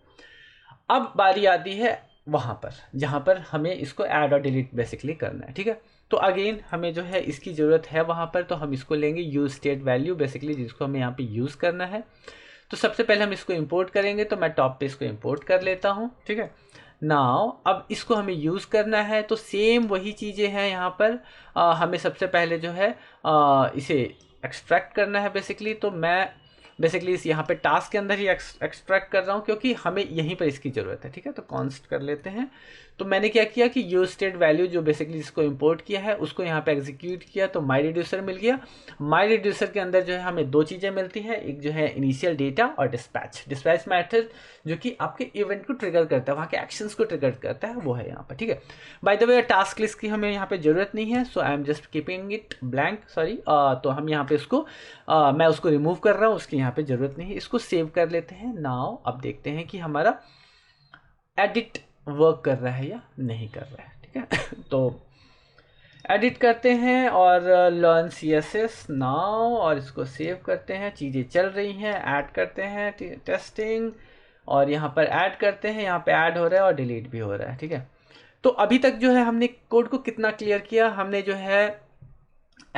अब बारी आती है वहाँ पर जहाँ पर हमें इसको ऐड और डिलीट बेसिकली करना है, ठीक है। तो अगेन हमें जो है इसकी ज़रूरत है वहाँ पर, तो हम इसको लेंगे यूज स्टेट वैल्यू बेसिकली, जिसको हमें यहाँ पे यूज़ करना है। तो सबसे पहले हम इसको इंपोर्ट करेंगे, तो मैं टॉप पे इसको इंपोर्ट कर लेता हूँ, ठीक है। नाउ अब इसको हमें यूज़ करना है, तो सेम वही चीज़ें हैं यहाँ पर। हमें सबसे पहले जो है इसे एक्सट्रैक्ट करना है बेसिकली। तो मैं बेसिकली इस यहाँ पे टास्क के अंदर ही एक्सट्रैक्ट कर रहा हूँ क्योंकि हमें यहीं पर इसकी ज़रूरत है, ठीक है। तो कॉन्स्ट कर लेते हैं। तो मैंने क्या किया कि यूज स्टेट वैल्यू जो बेसिकली जिसको इंपोर्ट किया है उसको यहाँ पे एग्जीक्यूट किया, तो माई रिड्यूसर मिल गया। माई रिड्यूसर के अंदर जो है हमें दो चीज़ें मिलती हैं, एक जो है इनिशियल डेटा और डिस्पैच मैथड जो कि आपके इवेंट को ट्रिगर करता है, वहाँ के एक्शंस को ट्रिगर करता है, वो है यहाँ पर, ठीक है। By the way task list की हमें यहाँ पे ज़रूरत नहीं है, so I am just keeping it blank, sorry. तो हम यहाँ पे इसको मैं उसको रिमूव कर रहा हूँ, उसकी यहाँ पे ज़रूरत नहीं है। इसको सेव कर लेते हैं। नाउ अब देखते हैं कि हमारा एडिट वर्क कर रहा है या नहीं कर रहा है, ठीक है। तो एडिट करते हैं और लर्न CSS नाउ और इसको सेव करते हैं। चीज़ें चल रही हैं, ऐड करते हैं टेस्टिंग और यहाँ पर ऐड करते हैं, यहाँ पे ऐड हो रहा है और डिलीट भी हो रहा है, ठीक है। तो अभी तक जो है हमने कोड को कितना क्लियर किया, हमने जो है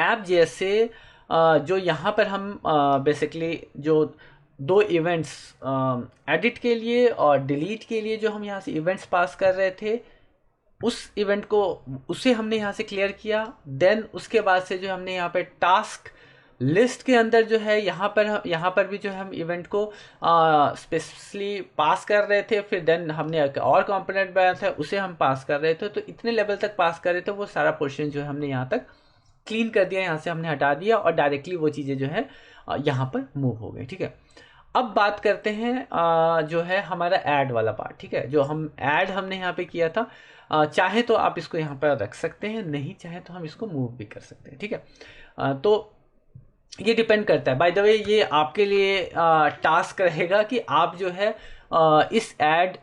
ऐप जैसे जो यहाँ पर हम बेसिकली जो दो इवेंट्स एडिट के लिए और डिलीट के लिए जो हम यहाँ से इवेंट्स पास कर रहे थे, उस इवेंट को उसे हमने यहाँ से क्लियर किया। देन उसके बाद से जो हमने यहाँ पे टास्क लिस्ट के अंदर जो है यहाँ पर भी जो है हम इवेंट को स्पेशली पास कर रहे थे। फिर देन हमने एक और कंपोनेंट बनाया था, उसे हम पास कर रहे थे। तो इतने लेवल तक पास कर रहे थे, वो सारा पोर्शन जो है हमने यहाँ तक क्लीन कर दिया, यहाँ से हमने हटा दिया और डायरेक्टली वो चीज़ें जो है यहाँ पर मूव हो गई, ठीक है। अब बात करते हैं जो है हमारा ऐड वाला पार्ट, ठीक है। जो हम ऐड हमने यहाँ पे किया था, चाहे तो आप इसको यहाँ पर रख सकते हैं, नहीं चाहे तो हम इसको मूव भी कर सकते हैं, ठीक है। तो ये डिपेंड करता है। बाय द वे ये आपके लिए टास्क रहेगा कि आप जो है इस ऐड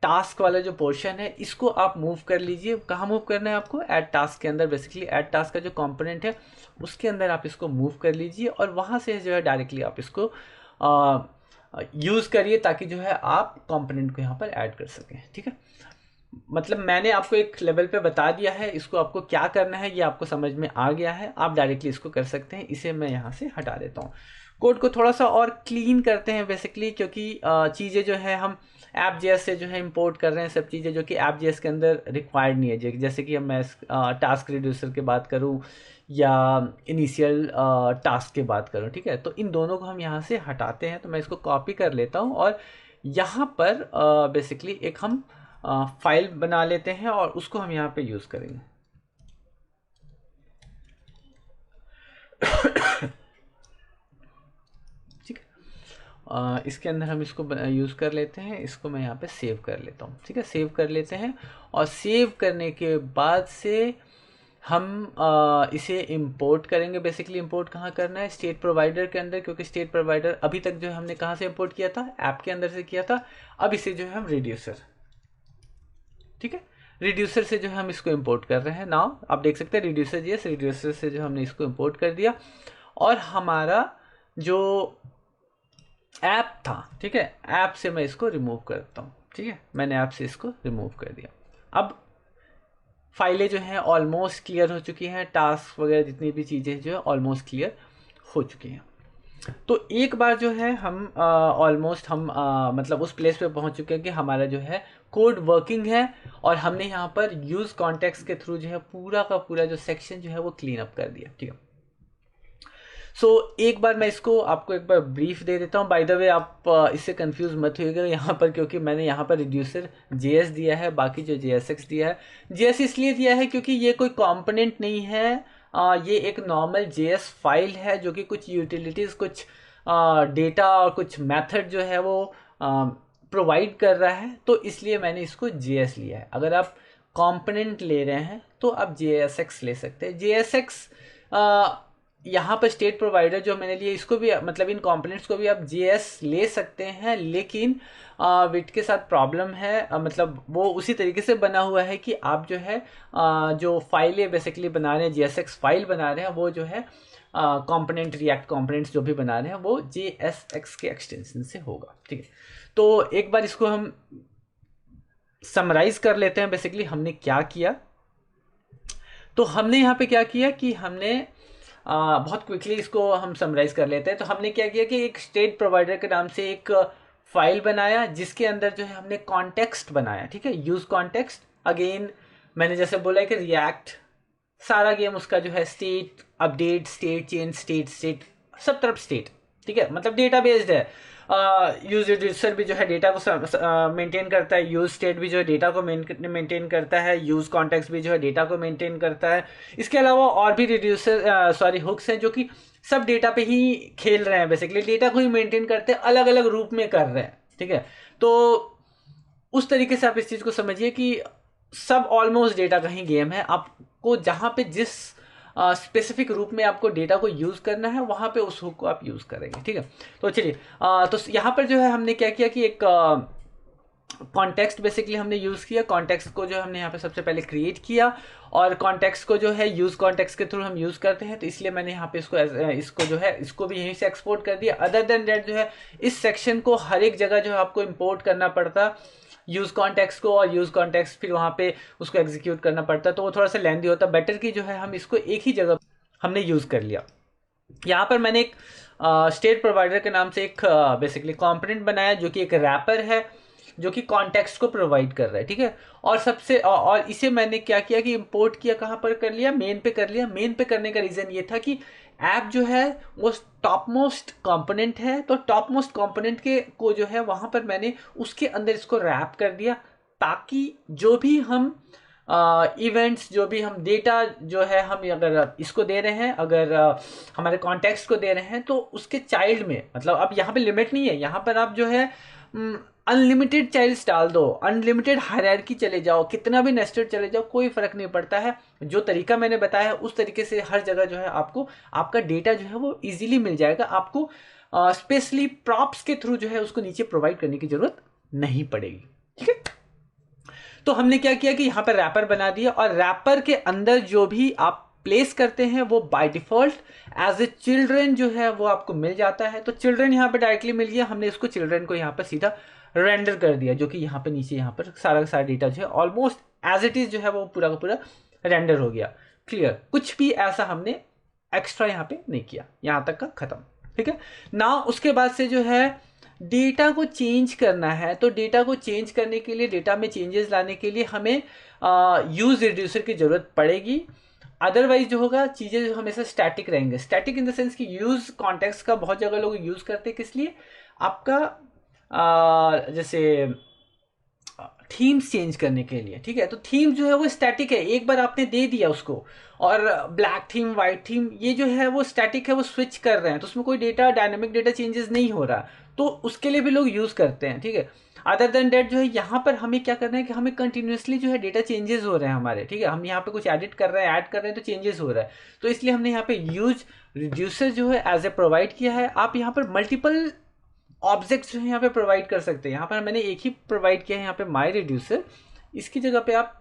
टास्क वाला जो पोर्शन है इसको आप मूव कर लीजिए। कहाँ मूव करना है आपको? ऐड टास्क के अंदर, बेसिकली ऐड टास्क का जो कंपोनेंट है उसके अंदर आप इसको मूव कर लीजिए और वहाँ से जो है डायरेक्टली आप इसको यूज़ करिए ताकि जो है आप कंपोनेंट को यहाँ पर ऐड कर सकें, ठीक है। मतलब मैंने आपको एक लेवल पे बता दिया है, इसको आपको क्या करना है ये आपको समझ में आ गया है, आप डायरेक्टली इसको कर सकते हैं। इसे मैं यहाँ से हटा देता हूँ। कोड को थोड़ा सा और क्लीन करते हैं बेसिकली, क्योंकि चीज़ें जो है हम App.js से जो है इंपोर्ट कर रहे हैं, सब चीज़ें जो कि App.js के अंदर रिक्वायर्ड नहीं है। जैसे कि अब मैं टास्क रिड्यूसर की बात करूँ या इनिशियल टास्क की बात करूँ, ठीक है। तो इन दोनों को हम यहाँ से हटाते हैं। तो मैं इसको कॉपी कर लेता हूँ और यहाँ पर बेसिकली एक हम फाइल बना लेते हैं और उसको हम यहाँ पे यूज़ करेंगे। ठीक है, इसके अंदर हम इसको यूज़ कर लेते हैं। इसको मैं यहाँ पे सेव कर लेता हूँ, ठीक है। सेव कर लेते हैं और सेव करने के बाद से हम इसे इंपोर्ट करेंगे। बेसिकली इंपोर्ट कहाँ करना है? स्टेट प्रोवाइडर के अंदर, क्योंकि स्टेट प्रोवाइडर अभी तक जो है हमने कहाँ से इंपोर्ट किया था? ऐप के अंदर से किया था। अब इसे जो है हम रिड्यूसर, ठीक है, रिड्यूसर से जो है हम इसको इंपोर्ट कर रहे हैं। नाउ आप देख सकते हैं रिड्यूसर से जो हमने इसको इंपोर्ट कर दिया और हमारा जो ऐप था, ठीक है, ऐप से मैं इसको रिमूव करता हूँ, ठीक है। मैंने ऐप से इसको रिमूव कर दिया। अब फाइलें जो हैं ऑलमोस्ट क्लियर हो चुकी हैं, टास्क वगैरह जितनी भी चीज़ें जो है ऑलमोस्ट क्लियर हो चुकी हैं। तो एक बार जो है हम ऑलमोस्ट हम मतलब उस प्लेस पे पहुंच चुके हैं कि हमारा जो है कोड वर्किंग है और हमने यहाँ पर यूज़ कॉन्टेक्स्ट के थ्रू जो है पूरा का पूरा जो सेक्शन जो है वो क्लीन अप कर दिया, ठीक है। सो एक बार मैं इसको आपको एक बार ब्रीफ दे देता हूँ। बाय द वे आप इससे कंफ्यूज मत होइएगा यहाँ पर, क्योंकि मैंने यहाँ पर रिड्यूसर JS दिया है, बाकी जो JSX दिया है। JS इसलिए दिया है क्योंकि ये कोई कंपोनेंट नहीं है, ये एक नॉर्मल JS फाइल है जो कि कुछ यूटिलिटीज़, कुछ डेटा और कुछ मेथड जो है वो प्रोवाइड कर रहा है। तो इसलिए मैंने इसको JS लिया है। अगर आप कंपोनेंट ले रहे हैं तो आप JSX ले सकते हैं। JSX यहाँ पर स्टेट प्रोवाइडर जो मैंने लिए इसको भी मतलब इन कंपोनेंट्स को भी आप JS ले सकते हैं, लेकिन विट के साथ प्रॉब्लम है। मतलब वो उसी तरीके से बना हुआ है कि आप जो है जो फाइलें बेसिकली बना रहे हैं, JSX फाइल बना रहे हैं, वो जो है कंपोनेंट रिएक्ट कंपोनेंट्स जो भी बना रहे हैं वो JSX के एक्सटेंशन से होगा। ठीक है, तो एक बार इसको हम समराइज कर लेते हैं। बेसिकली हमने क्या किया, तो हमने यहाँ पे क्या किया कि हमने बहुत क्विकली इसको हम समराइज कर लेते हैं। तो हमने क्या किया कि एक स्टेट प्रोवाइडर के नाम से एक फाइल बनाया जिसके अंदर जो है हमने कॉन्टेक्स्ट बनाया। ठीक है, यूज कॉन्टेक्स्ट। अगेन मैंने जैसे बोला कि रिएक्ट सारा गेम उसका जो है state update, state change, state सब तरफ स्टेट। ठीक है, मतलब डेटा बेस्ड है। यूज रिड्यूसर भी जो है डेटा को मेंटेन करता है, यूज स्टेट भी जो है डेटा को मेंटेन करता है, यूज कॉन्टेक्स्ट भी जो है डेटा को मेंटेन करता है। इसके अलावा और भी रिड्यूसर हुक्स हैं जो कि सब डेटा पे ही खेल रहे हैं, बेसिकली डेटा को ही मेंटेन करते हैं, अलग अलग रूप में कर रहे हैं। ठीक है, तो उस तरीके से आप इस चीज को समझिए कि सब ऑलमोस्ट डेटा का ही गेम है। आपको जहां पे जिस स्पेसिफिक रूप में आपको डेटा को यूज करना है वहां पे उस हुक को आप यूज करेंगे। ठीक है, तो चलिए तो यहाँ पर जो है हमने क्या किया कि एक कॉन्टेक्स्ट बेसिकली हमने यूज किया। कॉन्टेक्स्ट को जो है हमने यहाँ पे सबसे पहले क्रिएट किया, और कॉन्टेक्स्ट को जो है यूज कॉन्टेक्स्ट के थ्रू हम यूज करते हैं, तो इसलिए मैंने यहाँ पे इसको जो है इसको भी यहीं से एक्सपोर्ट कर दिया। अदर देन दैट जो है इस सेक्शन को हर एक जगह जो है आपको इंपोर्ट करना पड़ता यूज कॉन्टेक्स्ट को, और यूज कॉन्टेक्स्ट फिर वहाँ पे उसको एग्जीक्यूट करना पड़ता, तो वो थोड़ा सा लेंदी होता। बेटर की जो है हम इसको एक ही जगह हमने यूज कर लिया। यहाँ पर मैंने एक स्टेट प्रोवाइडर के नाम से एक बेसिकली कंपोनेंट बनाया जो कि एक रैपर है जो कि कॉन्टेक्स्ट को प्रोवाइड कर रहा है। ठीक है, और सबसे और इसे मैंने क्या किया कि इंपोर्ट किया, कहाँ पर कर लिया, मेन पे कर लिया। मेन पे करने का रीजन ये था कि ऐप जो है वो टॉप मोस्ट कंपोनेंट है, तो टॉप मोस्ट कंपोनेंट के को जो है वहां पर मैंने उसके अंदर इसको रैप कर दिया, ताकि जो भी हम इवेंट्स जो भी हम डेटा जो है हम अगर इसको दे रहे हैं, अगर हमारे कॉन्टेक्स्ट को दे रहे हैं, तो उसके चाइल्ड में मतलब अब यहाँ पे लिमिट नहीं है, यहाँ पर आप जो है अनलिमिटेड चाइल्ड्स डाल दो, अनलिमिटेड हायरार्की चले जाओ, कितना भी नेस्टेड चले जाओ, कोई फर्क नहीं पड़ता है। जो तरीका मैंने बताया है उस तरीके से हर जगह जो है आपको आपका डेटा जो है वो इजीली मिल जाएगा। आपको स्पेशली प्रॉप्स के थ्रू जो है उसको नीचे प्रोवाइड करने की जरूरत नहीं पड़ेगी। ठीक है, तो हमने क्या किया कि यहाँ पर रैपर बना दिया, और रैपर के अंदर जो भी आप प्लेस करते हैं वो by default as a children जो है वो आपको मिल जाता है। तो चिल्ड्रन यहाँ पे डायरेक्टली मिल गया, हमने इसको चिल्ड्रन को यहाँ पर सीधा रेंडर कर दिया, जो कि यहाँ पे नीचे यहाँ पर सारा का सारा डेटा जो है ऑलमोस्ट एज इट इज जो है वो पूरा का पूरा रेंडर हो गया। क्लियर, कुछ भी ऐसा हमने एक्स्ट्रा यहाँ पे नहीं किया, यहाँ तक का खत्म। ठीक है ना, उसके बाद से जो है डेटा को चेंज करना है, तो डेटा को चेंज करने के लिए, डेटा में चेंजेस लाने के लिए हमें यूज रिड्यूसर की जरूरत पड़ेगी। अदरवाइज जो होगा चीजें जो हमेशा स्टैटिक रहेंगे। स्टैटिक इन द सेंस कि यूज कॉन्टेक्स्ट का बहुत जगह लोग यूज करते हैं, किस लिए, आपका जैसे थीम्स चेंज करने के लिए। ठीक है, तो थीम जो है वो स्टैटिक है, एक बार आपने दे दिया उसको, और ब्लैक थीम, वाइट थीम, ये जो है वो स्टैटिक है, वो स्विच कर रहे हैं, तो उसमें कोई डेटा डायनामिक डेटा चेंजेस नहीं हो रहा, तो उसके लिए भी लोग यूज करते हैं। ठीक है, अदर देन डेट जो है यहाँ पर हमें क्या करना है कि हमें कंटिन्यूसली जो है डेटा चेंजेस हो रहे हैं हमारे। ठीक है, हम यहाँ पे कुछ एडिट कर रहे हैं, ऐड कर रहे हैं, तो चेंजेस हो रहा है, तो इसलिए हमने यहाँ पे यूज रिड्यूसर जो है एज ए प्रोवाइड किया है। आप यहाँ पर मल्टीपल ऑब्जेक्ट्स जो है यहाँ पे प्रोवाइड कर सकते हैं। यहाँ पर मैंने एक ही प्रोवाइड किया है यहाँ पे माई रिड्यूसर, इसकी जगह पे आप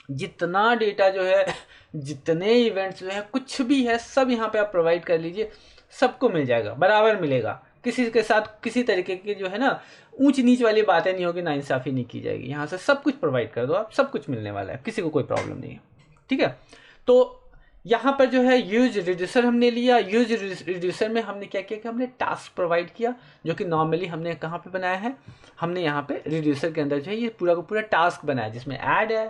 जितना डेटा जो है, जितने इवेंट्स जो है, कुछ भी है, सब यहाँ पे आप प्रोवाइड कर लीजिए, सबको मिल जाएगा, बराबर मिलेगा। किसी के साथ किसी तरीके की जो है ना ऊंच नीच वाली बातें नहीं होगी, नाइंसाफी नहीं की जाएगी। यहाँ से सब कुछ प्रोवाइड कर दो आप, सब कुछ मिलने वाला है, किसी को कोई प्रॉब्लम नहीं है। ठीक है, तो यहाँ पर जो है यूज रिड्यूसर हमने लिया। यूज रिड्यूसर में हमने क्या किया कि हमने टास्क प्रोवाइड किया, जो कि नॉर्मली हमने कहाँ पे बनाया है, हमने यहाँ पे रिड्यूसर के अंदर जो है ये पूरा का पूरा टास्क बनाया, जिसमें ऐड है,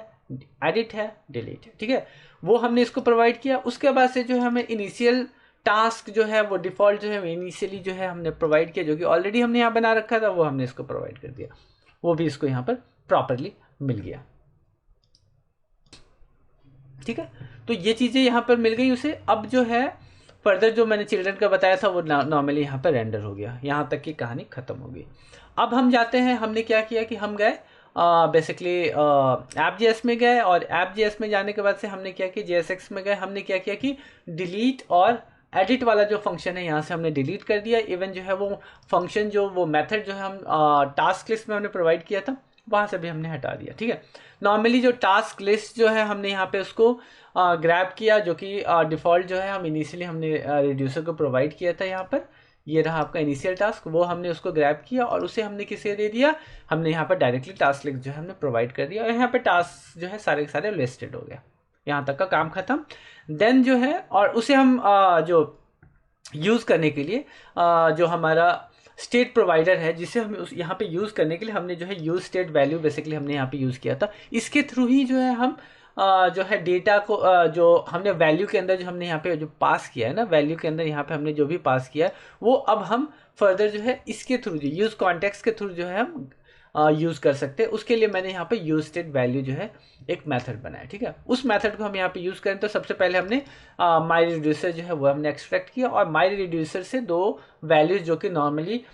एडिट है, डिलीट है। ठीक है, वो हमने इसको प्रोवाइड किया। उसके बाद से जो है हमें इनिशियल टास्क जो है वो डिफॉल्ट जो है इनिशियली जो है हमने प्रोवाइड किया, जो कि ऑलरेडी हमने यहाँ बना रखा था, वो हमने इसको प्रोवाइड कर दिया, वो भी इसको यहाँ पर प्रॉपरली मिल गया। ठीक है, तो ये चीज़ें यहाँ पर मिल गई उसे। अब जो है फर्दर जो मैंने चिल्ड्रन का बताया था वो नॉर्मली यहाँ पर रेंडर हो गया, यहाँ तक की कहानी खत्म हो गई। अब हम जाते हैं, हमने क्या किया कि हम गए बेसिकली ऐप.js में गए, और ऐप.js में जाने के बाद से हमने क्या किया, JSX में गए, हमने क्या किया कि डिलीट और एडिट वाला जो फंक्शन है यहाँ से हमने डिलीट कर दिया। इवन जो है वो फंक्शन जो वो मेथड जो है हम टास्क लिस्ट में हमने प्रोवाइड किया था वहाँ से भी हमने हटा दिया। ठीक है, नॉर्मली जो टास्क लिस्ट जो है हमने यहाँ पे उसको ग्रैब किया, जो कि डिफ़ॉल्ट जो है हम इनिशियली हमने रिड्यूसर को प्रोवाइड किया था। यहाँ पर ये रहा आपका इनिशियल टास्क, वो हमने उसको ग्रैब किया और उसे हमने किसे दे दिया, हमने यहाँ पर डायरेक्टली टास्क लिस्ट जो है हमने प्रोवाइड कर दिया और यहाँ पर टास्क जो है सारे के सारे लिस्टेड हो गया। यहाँ तक का काम खत्म। देन जो है और उसे हम जो यूज़ करने के लिए जो हमारा स्टेट प्रोवाइडर है जिसे हम उस यहाँ पे यूज़ करने के लिए हमने जो है यूज़ स्टेट वैल्यू बेसिकली हमने यहाँ पे यूज़ किया था। इसके थ्रू ही जो है हम जो है डेटा को जो हमने वैल्यू के अंदर जो हमने यहाँ पे जो पास किया है ना, वैल्यू के अंदर यहाँ पे हमने जो भी पास किया है वो अब हम फर्दर जो है इसके थ्रू जो यूज़ कॉन्टेक्स्ट के थ्रू जो है हम यूज़ कर सकते हैं। उसके लिए मैंने यहाँ पे यूज स्टेट वैल्यू जो है एक मेथड बनाया। ठीक है, उस मेथड को हम यहाँ पे यूज़ करें तो सबसे पहले हमने माई रिड्यूसर जो है वो हमने एक्सट्रैक्ट किया और माई रिड्यूसर से दो वैल्यूज जो कि नॉर्मली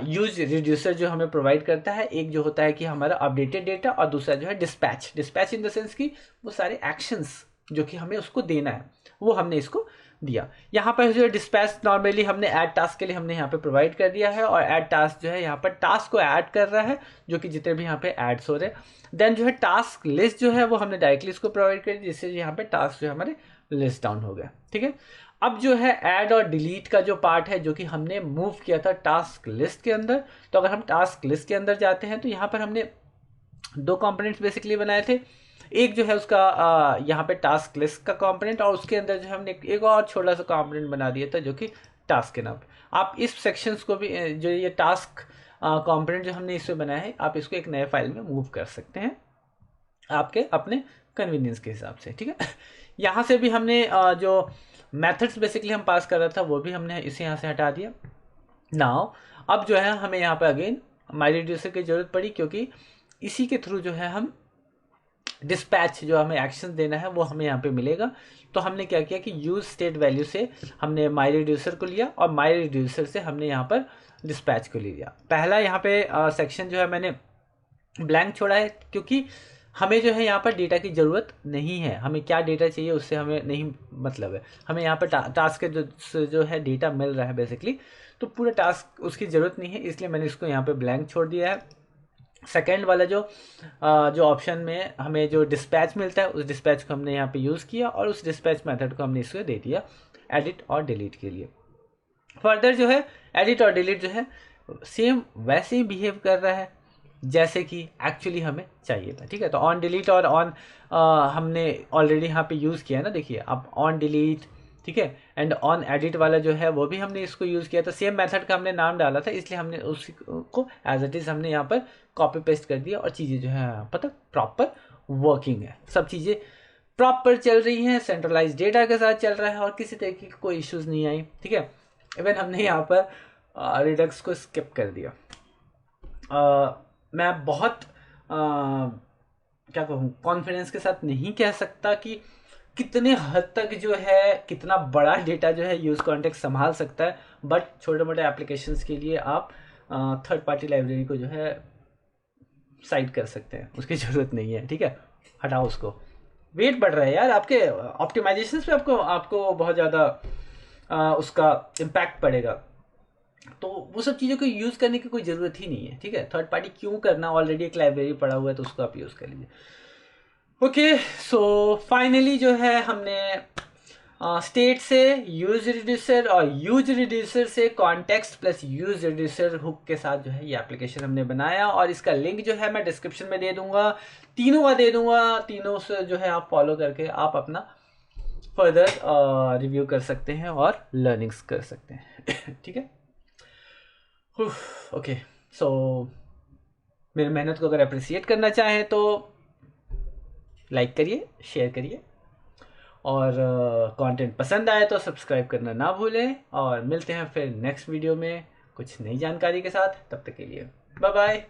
यूज रिड्यूसर जो हमें प्रोवाइड करता है, एक जो होता है कि हमारा अपडेटेड डेटा और दूसरा जो है dispatch. Dispatch in the sense कि वो सारे एक्शंस जो कि हमें उसको देना है वो हमने इसको दिया। यहाँ पर जो डिस्पैच नॉर्मली हमने ऐड टास्क के लिए हमने यहाँ पे प्रोवाइड कर दिया है और ऐड टास्क जो है यहाँ पर टास्क को ऐड कर रहा है जो कि जितने भी यहाँ पे ऐड्स हो रहे हैं। देन जो है टास्क लिस्ट जो है वो हमने डायरेक्टली इसको प्रोवाइड कर दिया जिससे यहाँ पे टास्क जो है हमारे लिस्ट डाउन हो गया। ठीक है, अब जो है ऐड और डिलीट का जो पार्ट है जो कि हमने मूव किया था टास्क लिस्ट के अंदर, तो अगर हम टास्क लिस्ट के अंदर जाते हैं तो यहाँ पर हमने दो कंपोनेंट्स बेसिकली बनाए थे। एक जो है उसका यहाँ पे टास्क लिस्ट का कंपोनेंट और उसके अंदर जो है हमने एक और छोटा सा कंपोनेंट बना दिया था जो कि टास्क के नाम पे। आप इस सेक्शंस को भी जो ये टास्क कंपोनेंट जो हमने इसमें बनाया है आप इसको एक नए फाइल में मूव कर सकते हैं आपके अपने कन्वीनियंस के हिसाब से। ठीक है, यहाँ से भी हमने जो मेथड्स बेसिकली हम पास कर रहा था वो भी हमने इसे यहाँ से हटा दिया। नाउ अब जो है हमें यहाँ पे अगेन माई रिड्यूसर की ज़रूरत पड़ी क्योंकि इसी के थ्रू जो है हम डिस्पैच जो हमें एक्शन देना है वो हमें यहाँ पे मिलेगा। तो हमने क्या किया कि यूज स्टेट वैल्यू से हमने माई रिड्यूसर को लिया और माई रिड्यूसर से हमने यहाँ पर डिस्पैच को ले लिया। पहला यहाँ पे सेक्शन जो है मैंने ब्लैंक छोड़ा है क्योंकि हमें जो है यहाँ पर डेटा की ज़रूरत नहीं है। हमें क्या डेटा चाहिए उससे हमें नहीं मतलब है, हमें यहाँ पर टास्क के जो है डेटा मिल रहा है बेसिकली, तो पूरा टास्क उसकी ज़रूरत नहीं है, इसलिए मैंने इसको यहाँ पर ब्लैंक छोड़ दिया है। सेकेंड वाला जो ऑप्शन में हमें जो डिस्पैच मिलता है उस डिस्पैच को हमने यहाँ पे यूज़ किया और उस डिस्पैच मेथड को हमने इसको दे दिया एडिट और डिलीट के लिए। फर्दर जो है एडिट और डिलीट जो है सेम वैसे ही बिहेव कर रहा है जैसे कि एक्चुअली हमें चाहिए था। ठीक है, तो ऑन डिलीट और ऑन हमने ऑलरेडी यहाँ पे यूज़ किया है ना, देखिए अब ऑन डिलीट, ठीक है, एंड ऑन एडिट वाला जो है वो भी हमने इसको यूज़ किया था। सेम मेथड का हमने नाम डाला था इसलिए हमने उसको एज इट इज़ हमने यहाँ पर कॉपी पेस्ट कर दिया और चीज़ें जो है पता प्रॉपर वर्किंग है, सब चीज़ें प्रॉपर चल रही हैं, सेंट्रलाइज डेटा के साथ चल रहा है और किसी तरीके की कोई इश्यूज़ नहीं आई। ठीक है, इवन हमने यहाँ पर रिडक्स को स्किप कर दिया। मैं बहुत क्या कहूँ कॉन्फिडेंस के साथ नहीं कह सकता कि कितने हद तक जो है कितना बड़ा डेटा जो है यूज़ कॉन्टेक्स्ट संभाल सकता है, बट छोटे मोटे एप्लीकेशंस के लिए आप थर्ड पार्टी लाइब्रेरी को जो है साइड कर सकते हैं, उसकी ज़रूरत नहीं है। ठीक है, हटाओ उसको, वेट बढ़ रहा है यार आपके ऑप्टिमाइजेशंस पे, आपको बहुत ज़्यादा उसका इम्पैक्ट पड़ेगा, तो वो सब चीज़ों को यूज़ करने की कोई ज़रूरत ही नहीं है। ठीक है, थर्ड पार्टी क्यों करना, ऑलरेडी एक लाइब्रेरी पड़ा हुआ है तो उसको आप यूज़ कर लीजिए। ओके, सो फाइनली जो है हमने स्टेट से यूज रिड्यूसर और यूज रिड्यूसर से context plus use reducer hook के साथ जो है ये एप्लीकेशन हमने बनाया और इसका लिंक जो है मैं डिस्क्रिप्शन में दे दूंगा, तीनों का दे दूंगा, तीनों से जो है आप फॉलो करके आप अपना फर्दर रिव्यू कर सकते हैं और लर्निंग्स कर सकते हैं। ठीक है, ओके, सो मेरी मेहनत को अगर अप्रिसिएट करना चाहें तो लाइक करिए, शेयर करिए और कंटेंट पसंद आए तो सब्सक्राइब करना ना भूलें और मिलते हैं फिर नेक्स्ट वीडियो में कुछ नई जानकारी के साथ। तब तक के लिए बाय बाय।